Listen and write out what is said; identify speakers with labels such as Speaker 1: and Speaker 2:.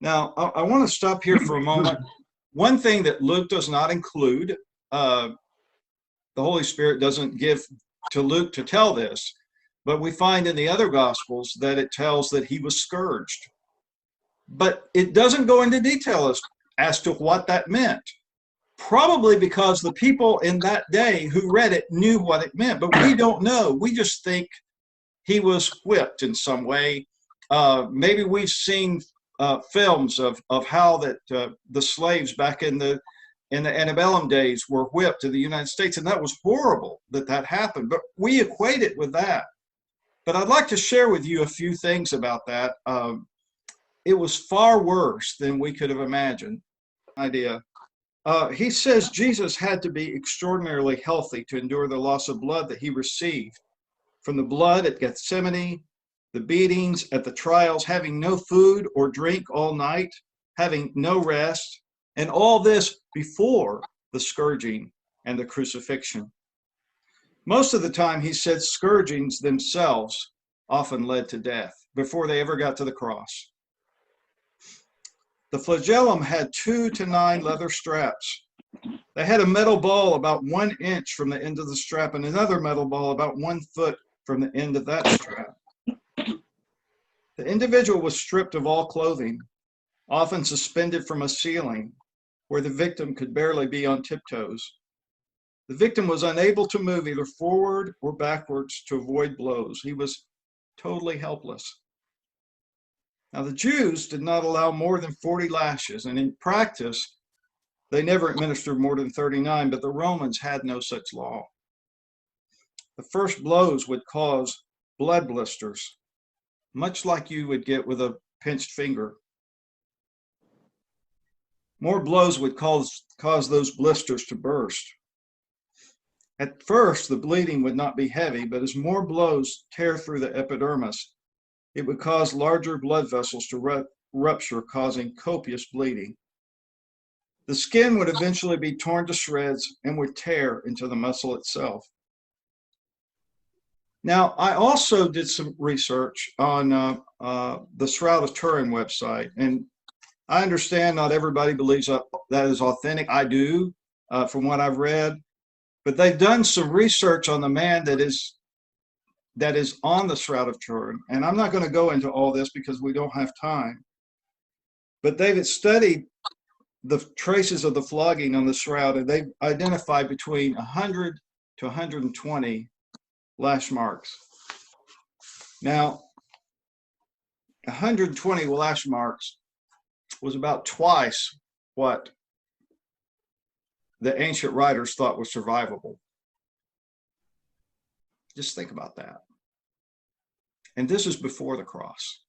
Speaker 1: Now, I want to stop here for a moment. One thing that Luke does not include, the Holy Spirit doesn't give to Luke to tell this, but we find in the other Gospels that it tells that he was scourged. But it doesn't go into detail as to what that meant. Probably because the people in that day who read it knew what it meant, but we don't know. We just think he was whipped in some way. Maybe we've seen films of how that the slaves back in the antebellum days were whipped in the United States, and that was horrible that happened. But we equate it with that. But I'd like to share with you a few things about that. It was far worse than we could have imagined. He says Jesus had to be extraordinarily healthy to endure the loss of blood that he received from the blood at Gethsemane, the beatings at the trials, having no food or drink all night, having no rest, and all this before the scourging and the crucifixion. Most of the time, he said scourgings themselves often led to death before they ever got to the cross. The flagellum had 2 to 9 leather straps. They had a metal ball about 1 inch from the end of the strap and another metal ball about 1 foot from the end of that strap. The individual was stripped of all clothing, often suspended from a ceiling where the victim could barely be on tiptoes. The victim was unable to move either forward or backwards to avoid blows. He was totally helpless. Now, the Jews did not allow more than 40 lashes, and in practice, they never administered more than 39, but the Romans had no such law. The first blows would cause blood blisters, much like you would get with a pinched finger. More blows would cause those blisters to burst. At first, the bleeding would not be heavy, but as more blows tear through the epidermis, it would cause larger blood vessels to rupture, causing copious bleeding. The skin would eventually be torn to shreds and would tear into the muscle itself. Now, I also did some research on the Shroud of Turin website, and I understand not everybody believes that is authentic. I do, from what I've read, but they've done some research on the man that is on the Shroud of Turin. And I'm not going to go into all this because we don't have time. But they've studied the traces of the flogging on the shroud, and they've identified between 100 to 120 lash marks. Now, 120 lash marks was about twice what the ancient writers thought was survivable. Just think about that. And this is before the cross.